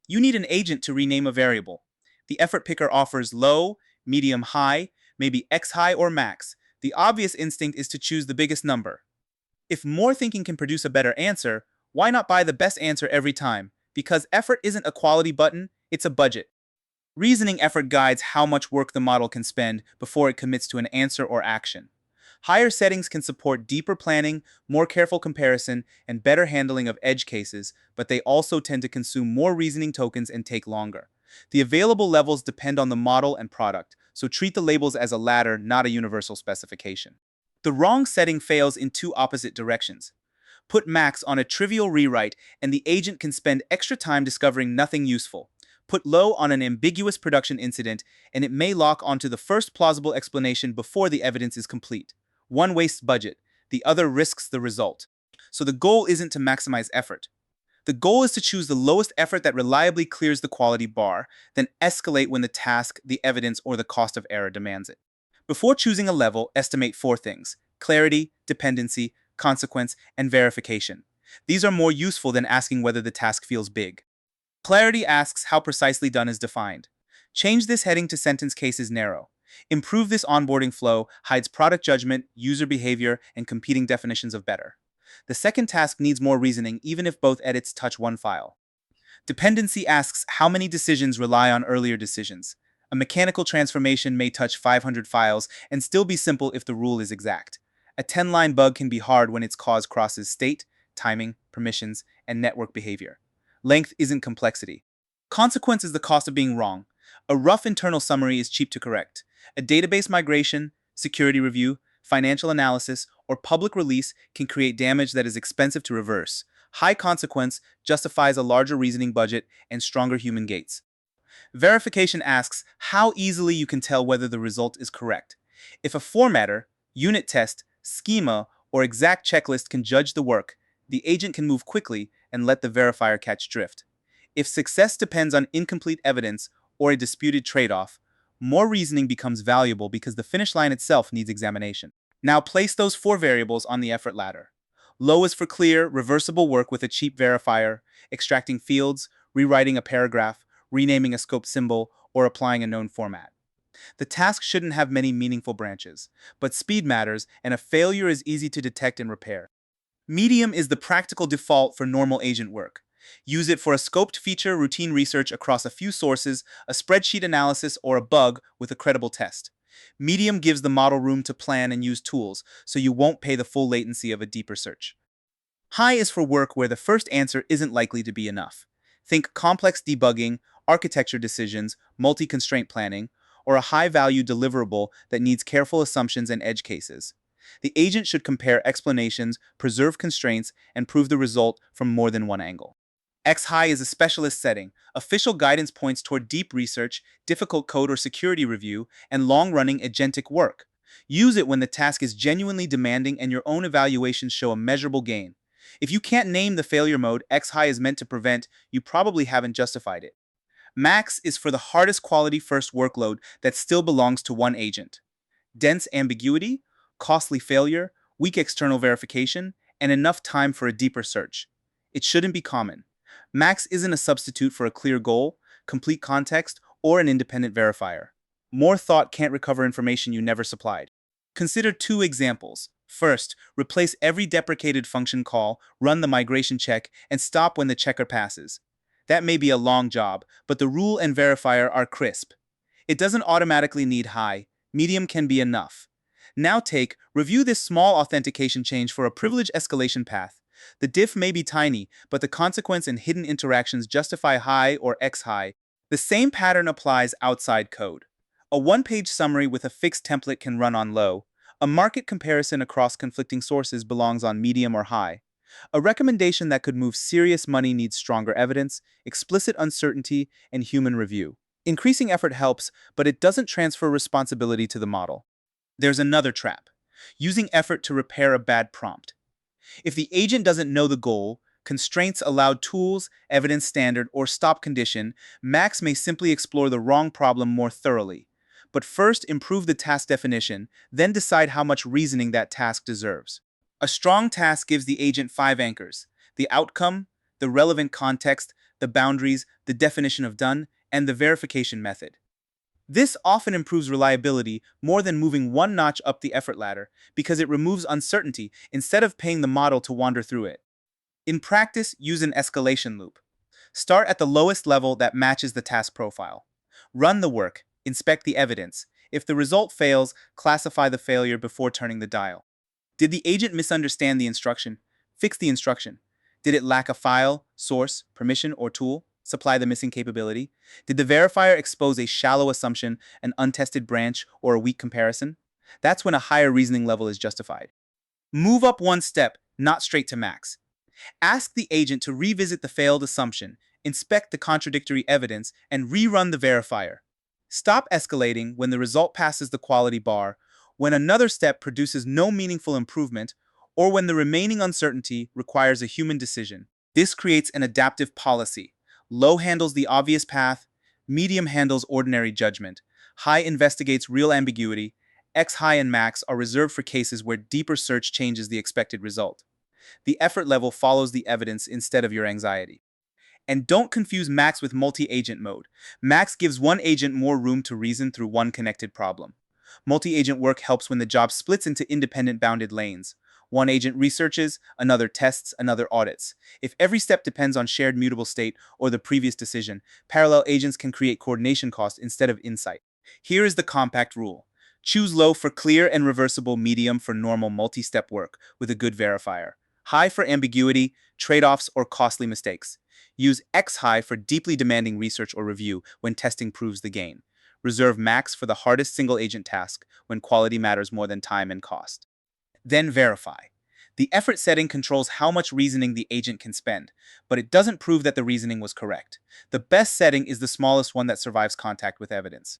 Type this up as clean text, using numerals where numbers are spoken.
You need an agent to rename a variable. The effort picker offers low, medium, high, maybe XHigh or max. The obvious instinct is to choose the biggest number. If more thinking can produce a better answer, why not buy the best answer every time? Because effort isn't a quality button, it's a budget. Reasoning effort guides how much work the model can spend before it commits to an answer or action. Higher settings can support deeper planning, more careful comparison, and better handling of edge cases, but they also tend to consume more reasoning tokens and take longer. The available levels depend on the model and product, so treat the labels as a ladder, not a universal specification. The wrong setting fails in two opposite directions. Put max on a trivial rewrite, and the agent can spend extra time discovering nothing useful. Put low on an ambiguous production incident, and it may lock onto the first plausible explanation before the evidence is complete. One wastes budget, the other risks the result. So the goal isn't to maximize effort. The goal is to choose the lowest effort that reliably clears the quality bar, then escalate when the task, the evidence, or the cost of error demands it. Before choosing a level, estimate four things: clarity, dependency, consequence, and verification. These are more useful than asking whether the task feels big. Clarity asks how precisely done is defined. Change this heading to sentence cases narrow. Improve this onboarding flow hides product judgment, user behavior, and competing definitions of better. The second task needs more reasoning even if both edits touch one file. Dependency asks how many decisions rely on earlier decisions. A mechanical transformation may touch 500 files and still be simple if the rule is exact. A 10-line bug can be hard when its cause crosses state, timing, permissions, and network behavior. Length isn't complexity. Consequence is the cost of being wrong. A rough internal summary is cheap to correct. A database migration, security review, financial analysis, or public release can create damage that is expensive to reverse. High consequence justifies a larger reasoning budget and stronger human gates. Verification asks how easily you can tell whether the result is correct. If a formatter, unit test, schema, or exact checklist can judge the work, the agent can move quickly and let the verifier catch drift. If success depends on incomplete evidence or a disputed trade-off, more reasoning becomes valuable because the finish line itself needs examination. Now place those four variables on the effort ladder. Low is for clear, reversible work with a cheap verifier, extracting fields, rewriting a paragraph, renaming a scope symbol, or applying a known format. The task shouldn't have many meaningful branches, but speed matters and a failure is easy to detect and repair. Medium is the practical default for normal agent work. Use it for a scoped feature, routine research across a few sources, a spreadsheet analysis, or a bug with a credible test. Medium gives the model room to plan and use tools, so you won't pay the full latency of a deeper search. High is for work where the first answer isn't likely to be enough. Think complex debugging, architecture decisions, multi-constraint planning, or a high-value deliverable that needs careful assumptions and edge cases. The agent should compare explanations, preserve constraints, and prove the result from more than one angle. XHigh is a specialist setting. Official guidance points toward deep research, difficult code or security review, and long-running agentic work. Use it when the task is genuinely demanding and your own evaluations show a measurable gain. If you can't name the failure mode XHigh is meant to prevent, you probably haven't justified it. Max is for the hardest quality first workload that still belongs to one agent. Dense ambiguity, costly failure, weak external verification, and enough time for a deeper search. It shouldn't be common. Max isn't a substitute for a clear goal, complete context, or an independent verifier. More thought can't recover information you never supplied. Consider two examples. First, replace every deprecated function call, run the migration check, and stop when the checker passes. That may be a long job, but the rule and verifier are crisp. It doesn't automatically need high. Medium can be enough. Now review this small authentication change for a privilege escalation path. The diff may be tiny, but the consequence and hidden interactions justify high or XHigh. The same pattern applies outside code. A one-page summary with a fixed template can run on low. A market comparison across conflicting sources belongs on medium or high. A recommendation that could move serious money needs stronger evidence, explicit uncertainty, and human review. Increasing effort helps, but it doesn't transfer responsibility to the model. There's another trap: using effort to repair a bad prompt. If the agent doesn't know the goal, constraints allowed tools, evidence standard, or stop condition, Max may simply explore the wrong problem more thoroughly. But first improve the task definition, then decide how much reasoning that task deserves. A strong task gives the agent five anchors: the outcome, the relevant context, the boundaries, the definition of done, and the verification method. This often improves reliability more than moving one notch up the effort ladder because it removes uncertainty instead of paying the model to wander through it. In practice, use an escalation loop. Start at the lowest level that matches the task profile. Run the work, inspect the evidence. If the result fails, classify the failure before turning the dial. Did the agent misunderstand the instruction? Fix the instruction. Did it lack a file, source, permission, or tool? Supply the missing capability. Did the verifier expose a shallow assumption, an untested branch, or a weak comparison? That's when a higher reasoning level is justified. Move up one step, not straight to max. Ask the agent to revisit the failed assumption, inspect the contradictory evidence, and rerun the verifier. Stop escalating when the result passes the quality bar, when another step produces no meaningful improvement, or when the remaining uncertainty requires a human decision. This creates an adaptive policy. Low handles the obvious path, medium handles ordinary judgment, high investigates real ambiguity, XHigh and max are reserved for cases where deeper search changes the expected result. The effort level follows the evidence instead of your anxiety. And don't confuse max with multi-agent mode. Max gives one agent more room to reason through one connected problem. Multi-agent work helps when the job splits into independent bounded lanes. One agent researches, another tests, another audits. If every step depends on shared mutable state or the previous decision, parallel agents can create coordination cost instead of insight. Here is the compact rule. Choose low for clear and reversible, medium for normal multi-step work with a good verifier, high for ambiguity, trade-offs, or costly mistakes. Use XHigh for deeply demanding research or review when testing proves the gain. Reserve max for the hardest single-agent task when quality matters more than time and cost. Then verify. The effort setting controls how much reasoning the agent can spend, but it doesn't prove that the reasoning was correct. The best setting is the smallest one that survives contact with evidence.